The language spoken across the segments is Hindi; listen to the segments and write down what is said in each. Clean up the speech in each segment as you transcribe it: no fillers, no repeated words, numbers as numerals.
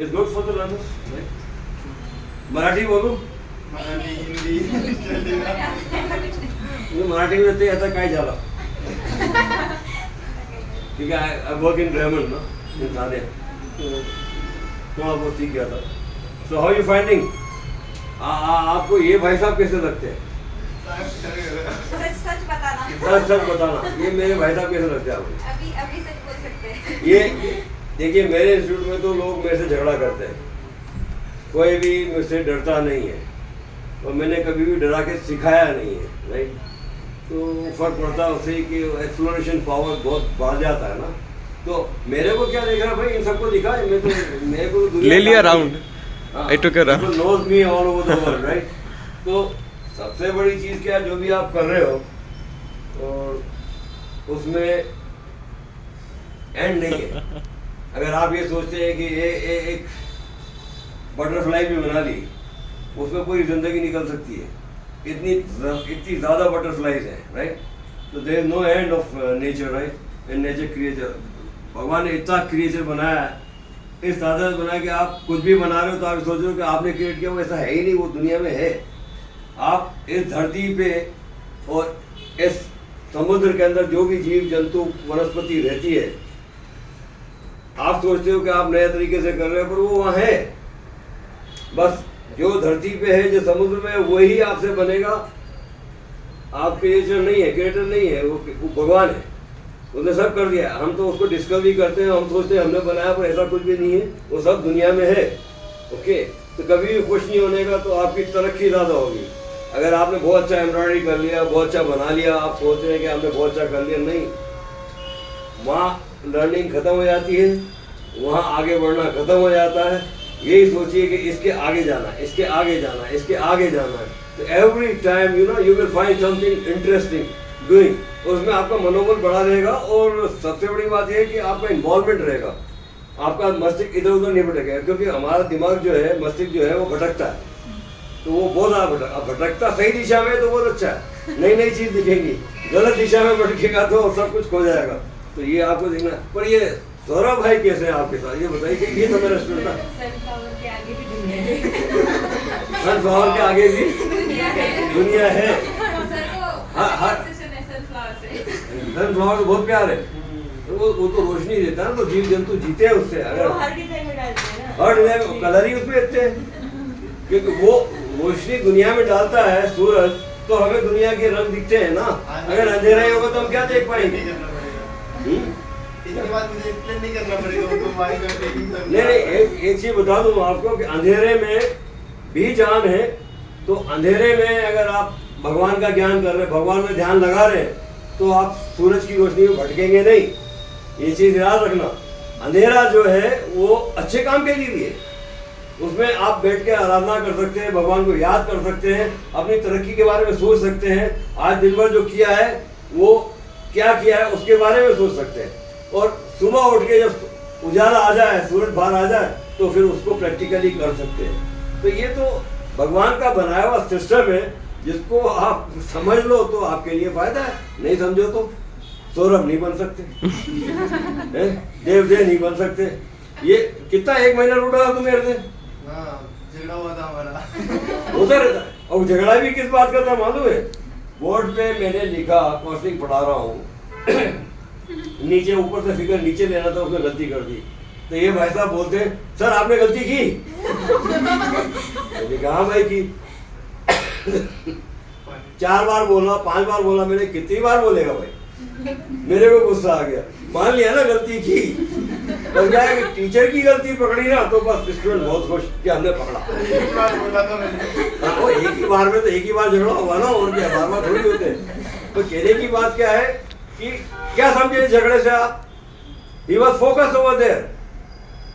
Is good for the learners. Marathi बोलूं? मराठी, हिंदी, मराठी में आता काय झालं क्योंकि आई वर्क इन रेमंड ना इन थाने, तो थोड़ा बहुत सीख गया था। So how you finding? आपको ये भाई साहब कैसे लगते हैं? सच बताना। सच बताना, ये मेरे भाई साहब कैसे लगते हैं आपको? अभी सच बोल सकते हैं। ये देखिए, मेरे इंस्टीट्यूट में तो लोग मेरे से झगड़ा करते हैं, कोई भी मुझसे डरता नहीं है और मैंने कभी भी डरा के सिखाया नहीं है, राइट। तो फर्क पड़ता है उससे कि एक्सप्लोरेशन पावर बहुत बढ़ जाता है ना। तो मेरे को क्या देखा भाई, इन सबको दिखा है, मैं तो मेरे को ले लिया round, I took a round, knows me all over the world, right. तो सबसे बड़ी चीज़ क्या है, जो भी आप कर रहे हो और उसमें एंड नहीं है। अगर आप ये सोचते हैं कि एक बटरफ्लाई भी बना ली, उसमें पूरी ज़िंदगी निकल सकती है, इतनी ज़्यादा बटरफ्लाईज हैं, राइट। तो there is no end of nature, right. And nature creature, भगवान ने इतना क्रिएचर बनाया है, इस साधन बनाया कि आप कुछ भी बना रहे हो तो आप सोच रहे हो कि आपने क्रिएट किया, वो ऐसा है ही नहीं, वो दुनिया में है। आप इस धरती पे और इस समुद्र के अंदर जो भी जीव जंतु वनस्पति रहती है, आप सोचते हो कि आप नए तरीके से कर रहे हो, पर वो वहाँ है। बस जो धरती पे है, जो समुद्र में है, वही आपसे बनेगा। आप क्रिएटर नहीं है, क्रिएटर नहीं है, वो भगवान है, उसने सब कर दिया। हम तो उसको डिस्कवरी करते हैं, हम सोचते हैं हमने बनाया, पर ऐसा कुछ भी नहीं है, वो सब दुनिया में है। ओके, तो कभी भी खुश नहीं होने का, तो आपकी तरक्की ज़्यादा होगी। अगर आपने बहुत अच्छा एम्ब्रॉयडरी कर लिया, बहुत अच्छा बना लिया, आप सोचते हैं कि आपने बहुत अच्छा कर लिया, नहीं, वहाँ लर्निंग खत्म हो जाती है, वहाँ आगे बढ़ना खत्म हो जाता है। यही सोचिए कि इसके आगे जाना है, इसके आगे जाना है, इसके आगे जाना है। तो every time you will find something interesting doing, उसमें आपका मनोबल बढ़ा रहेगा। और सबसे बड़ी बात यह है कि आपका इन्वॉल्वमेंट रहेगा, आपका मस्तिष्क इधर उधर नहीं भटकेगा, क्योंकि हमारा दिमाग जो है, मस्तिष्क जो है, वो भटकता है। तो वो बहुत ज़्यादा भटकता सही दिशा में तो बहुत अच्छा है, नई नई चीज़ दिखेगी। गलत दिशा में भटकेगा तो सब कुछ खो जाएगा। तो ये आपको देखना। पर ये सौरभ भाई कैसे हैं आपके साथ, ये बताइए कि ये तो मेरा स्टूडेंट था। सनफ्लावर के आगे भी दुनिया है। सनफ्लावर के आगे भी दुनिया है। सर को obsession है सनफ्लावर से। सनफ्लावर तो बहुत प्यार है, वो तो रोशनी देता है ना, तो जीव जंतु जीते हैं उससे। अगर वो हर डिजाइन में डालते हैं ना, हर डिजाइन कलर ही उसमें अच्छे हैं, क्योंकि वो रोशनी दुनिया में डालता है सूरज, तो हमें दुनिया के रंग दिखते हैं ना। अगर अंधेरा ही होगा तो हम क्या देख पाएंगे? इसके बाद मुझे एक्सप्लेन नहीं करना पड़ेगा उनको, माइक में टेकिंग करना। नहीं, एक चीज बता दूं आपको कि अंधेरे में भी जान है। तो अंधेरे में अगर आप भगवान का ज्ञान कर रहे हैं, भगवान में ध्यान लगा रहे हैं, तो आप सूरज की रोशनी में भटकेंगे नहीं। ये चीज याद रखना। अंधेरा जो है वो अच्छे काम के लिए है, उसमें आप बैठ के आराधना कर सकते हैं, भगवान को याद कर सकते हैं, अपनी तरक्की के बारे में सोच सकते हैं, आज दिन भर जो किया है वो क्या किया है उसके बारे में सोच सकते हैं। और सुबह उठ के जब उजाला आ जाए, सूरज बाहर आ जाए, तो फिर उसको प्रैक्टिकली कर सकते हैं। तो ये तो भगवान का बनाया हुआ सिस्टम है, जिसको आप समझ लो तो आपके लिए फायदा है, नहीं समझो तो सौरभ नहीं बन सकते, देव नहीं बन सकते। ये कितना 1 महीना रूठा था तुम मेरे से? हाँ, झगड़ा हुआ था हमारा। होता रहता है। और झगड़ा भी किस बात का था मालूम है? बोर्ड पे मैंने लिखा, कॉस्टिंग पढ़ा रहा हूँ, नीचे ऊपर से फिगर नीचे लेना था, उसने गलती कर दी। तो ये भाई साहब बोलते हैं, सर आपने गलती की? मैंने कहा भाई की। 4 बार बोला, 5 बार बोला, मैंने कितनी बार बोलेगा भाई? मेरे को गुस्सा आ गया, मान लिया ना गलती की। तो क्या है कि टीचर की गलती पकड़ी ना, तो बस स्टूडेंट बहुत खुश कि हमने पकड़ा। एक बार बोला था मैंने। हाँ, वो एक ही बार में तो एक ही बार झगड़ा हुआ ना, और क्या बार बार थोड़ी होते हैं। तो कहने की बात क्या है कि क्या समझे झगड़े से आप? He was focused over there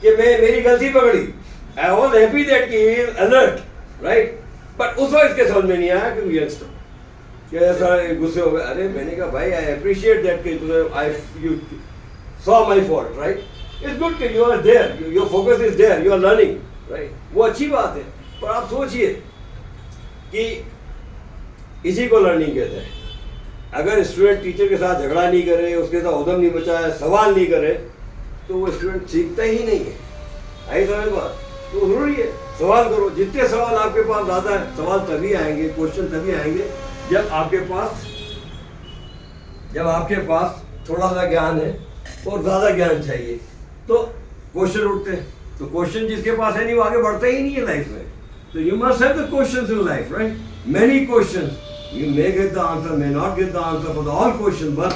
कि मेरी गलती पकड़ी। I was happy that he is alert, right? But उस वक्त इसके समझ में नहीं आया कि यंगस्टर ऐसा गुस्से हो गए। अरे मैंने कहा भाई आई अप्रिशिएट दैट कि you saw my fault, right? It's good कि you are there, your focus is there, you are learning, right? वो अच्छी बात है। पर आप सोचिए कि इसी को लर्निंग कहते हैं। अगर स्टूडेंट टीचर के साथ झगड़ा नहीं करे, उसके साथ उधम नहीं बचाए, सवाल नहीं करे, तो वो स्टूडेंट सीखता ही नहीं है। आई समझ बात? तो जरूरी है सवाल करो, जितने सवाल आपके पास ज्यादा है, सवाल तभी आएंगे, क्वेश्चन तभी आएंगे जब आपके पास थोड़ा सा ज्ञान है और ज्यादा ज्ञान चाहिए, तो क्वेश्चन उठते हैं। तो क्वेश्चन जिसके पास है नहीं वो आगे बढ़ता ही नहीं है लाइफ में। तो you must have the questions in life, right? Many questions, you may get the answer, may not get the answer for the all question, but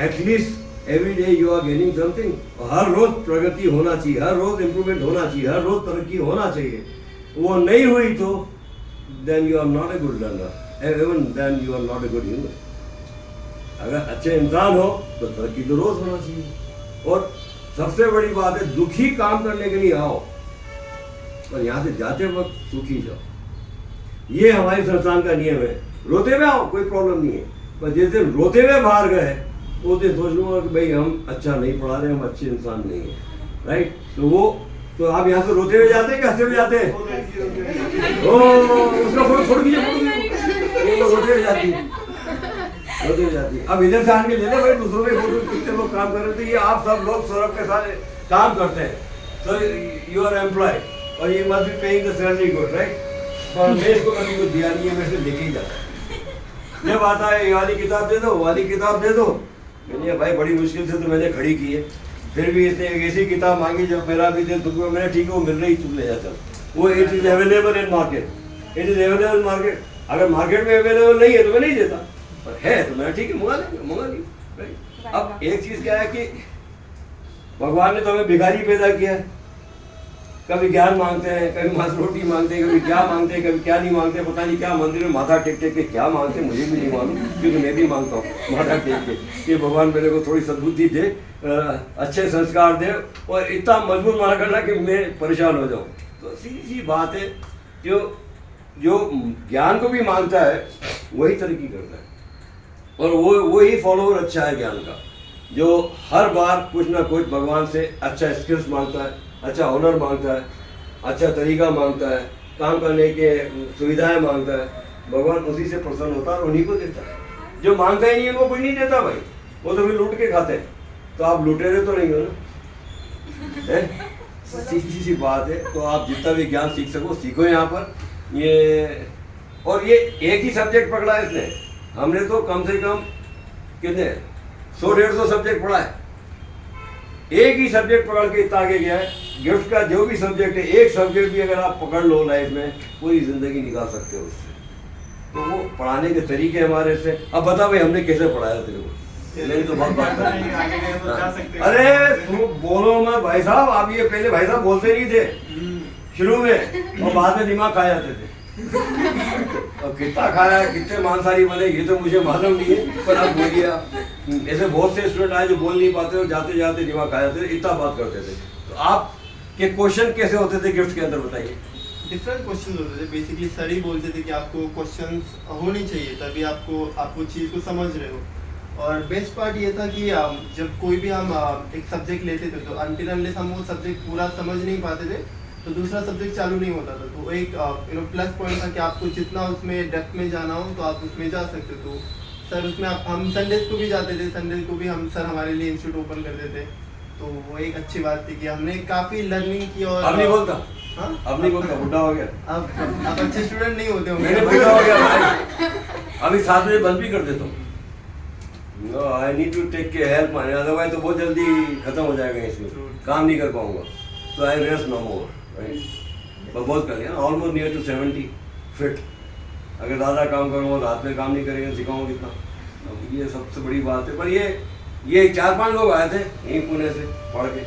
at least every day you are gaining something. हर रोज प्रगति होना चाहिए, हर रोज इम्प्रूवमेंट होना चाहिए, हर रोज तरक्की होना चाहिए। वो नहीं हुई तो then you are not a good learner, even then you are not a good human. अगर अच्छे इंसान हो तो तरक्की तो रोज होना चाहिए। और सबसे बड़ी बात है, दुखी काम करने के लिए आओ और यहाँ से जाते वक्त सुखी जाओ। ये हमारे संस्थान का नियम है। रोते हुए आओ, कोई प्रॉब्लम नहीं है, पर जिस दिन रोते हुए बाहर गए उस दिन सोच लूंगा कि भाई हम अच्छा नहीं पढ़ा रहे, हम अच्छे इंसान नहीं है, राइट? तो आप यहाँ से रोते हुए जाते हैं कि हंसते हुए जाते हैं? ओ उसका फोटो कीजिए, वो रोते हुए जाती है, रोते हुए जाती है। अब इधर से आके ले ले भाई, दूसरों के फोटो, कितने लोग काम कर रहे थे, ये आप सब लोग सौरभ के साथ काम करते हैं, तो यू आर एम्प्लॉयड और ये must be paying the salary good, right? पर मैं इसको कभी कुछ दिया नहीं है, मैं इसे लेके ही जाता। जब आता है ये वाली किताब दे दो, वाली किताब दे दो, मैंने भाई बड़ी मुश्किल से तो मैंने खड़ी की है, फिर भी इसने एक ऐसी किताब मांगी जो मेरा भी दे, तुमको मैंने ठीक है वो मिल रही, तुम ले जाता। वो it is available in market, it is available market. अगर मार्केट में अवेलेबल नहीं है तो मैं नहीं देता, पर है तो मैंने ठीक है मंगा लेंगे, मंगा ली। अब एक चीज क्या है कि भगवान ने तो हमें भिखारी पैदा किया है, कभी ज्ञान मांगते हैं, कभी मांस रोटी मांगते हैं, कभी क्या मांगते हैं, कभी क्या नहीं मांगते, पता नहीं क्या मंदिर में माथा टेक टेक के क्या मांगते हैं मुझे भी नहीं मालूम, क्योंकि मैं भी मांगता हूँ माथा टेक के कि भगवान मेरे को थोड़ी सद्बुद्धि दे, अच्छे संस्कार दे और इतना मजबूत मना करना कि मैं परेशान हो जाऊँ। तो सीधी सी बात है, जो ज्ञान को भी मांगता है वही तरक्की करता है, और वही फॉलोअर अच्छा है ज्ञान का, जो हर बार कुछ ना कुछ भगवान से अच्छा स्किल्स मांगता है, अच्छा हुनर मांगता है, अच्छा तरीका मांगता है, काम करने के सुविधाएं मांगता है। भगवान उसी से प्रसन्न होता है और उन्हीं को देता है। जो मांगता ही नहीं है वो कुछ नहीं देता भाई, वो तो फिर लूट के खाते हैं। तो आप लुटेरे तो नहीं हो ना, सीधी सी बात है। तो आप जितना भी ज्ञान सीख सको सीखो यहाँ पर। ये और ये एक ही सब्जेक्ट पकड़ा है इसने, हमने तो कम से कम कितने 100-150 सब्जेक्ट पढ़ा है, एक ही सब्जेक्ट पकड़ के इतना आगे गया है। गिफ्ट का जो भी सब्जेक्ट है, एक सब्जेक्ट भी अगर आप पकड़ लो लाइफ में, पूरी जिंदगी निकाल सकते हो उससे। तो वो पढ़ाने के तरीके हमारे से। अब बता भाई हमने कैसे पढ़ाया तेरे को, मैंने तो बहुत बात करी। अरे तुम बोलो मत भाई साहब, आप ये पहले भाई साहब बोलते नहीं थे शुरू में, और बाद में दिमाग खा जाते थे। और कितना खाया, कितने मांसाहारी बने ये तो मुझे मालूम नहीं है, पर आप बोलिए। ऐसे बहुत से स्टूडेंट आए जो बोल नहीं पाते और जाते जाते दिमाग खा जाते थे, इतना बात करते थे। तो आप के क्वेश्चन कैसे होते थे गिफ्ट के अंदर, बताइए। डिफरेंट क्वेश्चन होते थे। बेसिकली सर ही बोलते थे कि आपको क्वेश्चंस होने चाहिए, तभी आपको चीज़ को समझ रहे हो। और बेस्ट पार्ट ये था कि जब कोई भी हम एक सब्जेक्ट लेते थे, तो अनटिल अनलेस हम वो सब्जेक्ट पूरा समझ नहीं पाते थे तो दूसरा सब्जेक्ट चालू नहीं होता था। तो एक प्लस पॉइंट था कि आपको जितना उसमें डेप्थ में जाना हो तो आप उसमें जा सकते। तो सर उसमें हम संडेज को भी जाते थे, संडेज को भी हम सर हमारे लिए इंस्टीट्यूट ओपन करते थे। तो वो एक अच्छी बात थी कि हमने काफ़ी लर्निंग की। और अब नहीं बोलता, हाँ अब नहीं बोलता, बुढ़ा हो गया। अब अच्छे स्टूडेंट नहीं होते होंगे। मैंने बुढ़ा हो गया भाई, अभी 7 बजे बंद भी कर देता हूँ। आई नीड टू टेक के हेल्प माने, अदरवाइज तो बहुत जल्दी खत्म हो जाएगा, इसमें काम नहीं कर पाऊंगा। तो I rest no more, right? बहुत कर लिया, ऑलमोस्ट नियर टू 70 फिट। अगर ज़्यादा काम करूँगा, रात में काम नहीं करेंगे, सिखाऊंगा कितना। अब ये सबसे बड़ी बात है। पर ये 4-5 लोग आए थे यहीं पुणे से पढ़ के,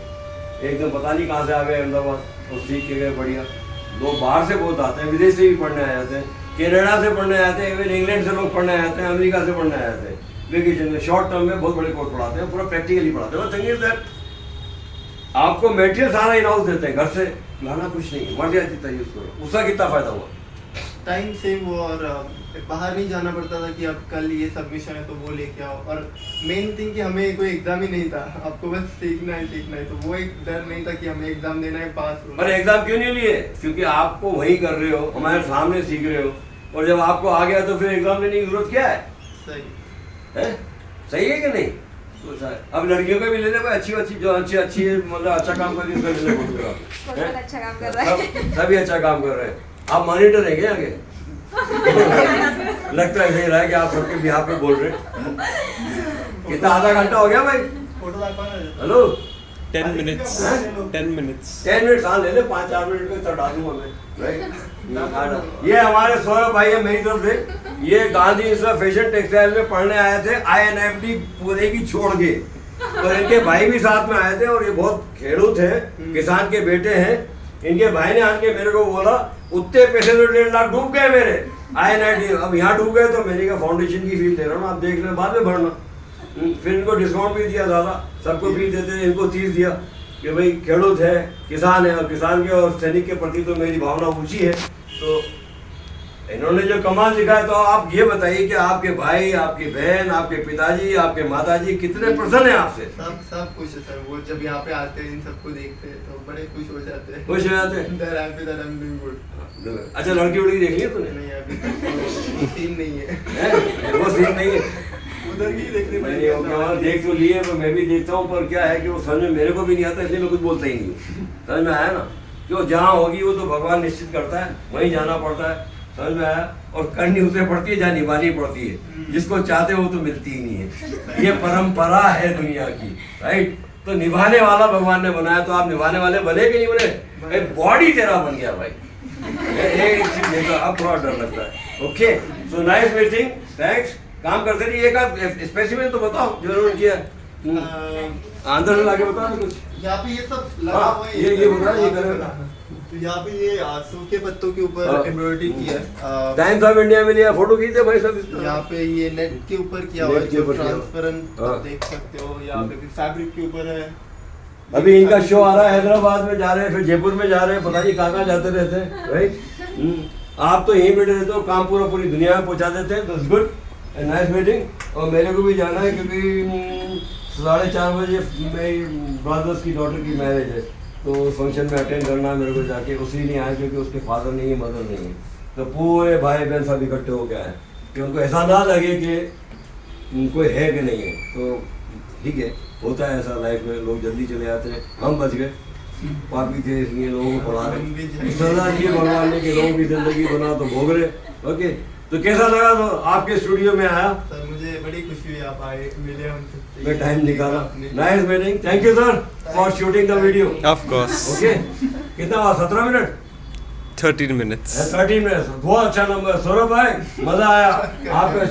एकदम पता नहीं कहाँ से आ गए अहमदाबाद और सीख के गए बढ़िया। लोग बाहर से बहुत आते हैं, विदेश से भी पढ़ने आए जाते हैं, कनाडा से पढ़ने आए थे, इवन इंग्लैंड से लोग पढ़ने आए थे, अमेरिका से पढ़ने आए थे। वेकेशन में शॉर्ट टर्म में बहुत बड़े कोर्स पढ़ाते हैं, पूरा प्रैक्टिकली पढ़ाते हैं। थिंग इज दैट आपको मटेरियल सारा इन हाउस देते हैं, घर से लाना कुछ नहीं है, मटेरियल जितना यूज करो। उसका कितना फायदा हुआ? टाइम सेव हुआ और बाहर नहीं जाना पड़ता था कि अब कल ये सबमिशन है तो वो लेके आओ। और मेन थिंग कि हमें कोई एग्जाम ही नहीं था, आपको बस सीखना है। तो वो एक डर नहीं था कि हमें एग्जाम देना है, पास होना। पर एग्जाम क्यों नहीं लिए? क्योंकि आपको वही कर रहे हो, हमारे सामने सीख रहे हो, और जब आपको आ गया तो फिर एग्जाम लेने की जरूरत क्या है? सही है? सही है कि नहीं? सोचा है। अब लड़कियों का भी ले ले भाई, अच्छी अच्छी जो अच्छी अच्छी मतलब अच्छा काम कर रही है उसका ले ले फोटोग्राफ। बहुत अच्छा काम कर रहा है। सभी अच्छा काम कर रहे हैं। आप मॉनिटर है क्या आगे? लगता है सही रहा है कि आप सबके बिहार पे बोल रहे हैं। कितना आधा घंटा हो गया भाई? फोटो दाखवा ना। Hello 10 minutes. 10 minutes. 10 मिनट हाँ ले ले, 5-4 मिनट में चढ़ा दूंगा मैं, राइट? ये हमारे सौरभ भाई है मेरी तरफ से। ये गांधी इंस्टीट्यूट फैशन टेक्सटाइल में पढ़ने आए थे, INFD पूरे की छोड़ के, और इनके भाई भी साथ में आए थे। और ये बहुत खेड़ूत है, किसान के बेटे हैं। इनके भाई ने आके मेरे को बोला उतने पैसे तो 1.5 लाख डूब गए मेरे INFD। अब यहाँ डूब गए तो मैंने कहा फाउंडेशन की फीस दे रहा हूँ, आप देख लें, बाद में भरना। फिर इनको डिस्काउंट भी दिया ज़्यादा, सबको फीस देते थे, इनको 30 दिया कि भाई खेड़ूत है, किसान है, और किसान के और सैनिक के प्रति तो मेरी भावना ऊंची है। तो इन्होंने जो कमाल दिखाया, तो आप ये बताइए कि आपके भाई, आपकी बहन, आपके पिताजी, आपके माताजी कितने प्रसन्न हैं आपसे? सब खुश है सर। वो जब यहाँ पे आते हैं, इन सबको देखते हैं तो बड़े खुश हो जाते हैं। खुश हो जाते हैं? They're happy that I'm doing good. अच्छा, लड़की उड़की देख ली तूने? नहीं, अभी तक वो सीन नहीं है। हैं? वो सीन नहीं है। उधर की देखने मैंने वो क्या देख तो लिए, तो मैं भी देखता हूँ, पर क्या है कि वो समझ में मेरे को भी नहीं आता, इसलिए मैं कुछ बोलता ही नहीं। समझ में आया ना? जो जहाँ होगी वो तो भगवान निश्चित करता है, वहीं जाना पड़ता है। समझ में आया? और करनी उसे पड़ती है जहाँ निभानी पड़ती है। जिसको चाहते हो तो मिलती ही नहीं है। ये परंपरा है दुनिया की, राइट? तो निभाने वाला भगवान ने बनाया, तो आप निभाने वाले बने कि नहीं बने? बॉडी तेरा बन गया भाई। एक चीज देखो, अब थोड़ा डर लगता है। Okay, so nice meeting, thanks. काम करते रहिए। एक आध स्पेसिमेन तो बताओ जो उन्होंने किया। अंदर से लाके बताओ ना कुछ। यहाँ पे ये सब लगा हुआ है। ये बता, ये करेगा। तो यहाँ पे ये सूखे पत्तों के ऊपर एम्ब्रॉयडरी किया है। टाइम्स ऑफ इंडिया में लिया, फोटो खींचे भाई सब इसका। यहाँ पे ये नेट के ऊपर किया हुआ है, नेट के जो ऊपर किया हुआ। ट्रांसपेरेंट हाँ। देख सकते हो। यहाँ पे फैब्रिक के ऊपर है। अभी इनका शो आ रहा है, हैदराबाद में जा रहे हैं, फिर जयपुर में जा रहे हैं, पता नहीं कहाँ जाते रहते हैं, राइट? आप तो यहीं बैठे रहते हो, काम पूरा पूरी दुनिया में पहुँचा देते हैं। तो गुड, नाइस मीटिंग। और मेरे को भी जाना है क्योंकि 4:30 बजे मेरी ब्रदर्स की डॉटर की मैरिज है, तो उस फंक्शन में अटेंड करना है मेरे को जाके। उसी नहीं आए क्योंकि उसके फादर नहीं है, मदर नहीं है, तो पूरे भाई बहन सब इकट्ठे हो गए हैं कि उनको ऐसा ना लगे कि कोई है कि नहीं है। तो ठीक है, होता है ऐसा लाइफ में, लोग जल्दी चले जाते हैं। हम बच गए, पापी थे इसलिए लोगों को पढ़ा रहे। सजा दिए भगवान ने कि लोगों की जिंदगी बना तो भोग रहे। ओके, तो कैसा लगा तो आपके स्टूडियो में आया? सर मुझे बड़ी खुशी हुई आप आए, मिले हमसे। मैं टाइम निकाला। Nice meeting, thank you sir for shooting the video. Of course. Okay, कितना हुआ? 17 मिनट? 13 minutes. 13 मिनट, बहुत अच्छा नंबर। सौरभ भाई, मजा आया आपका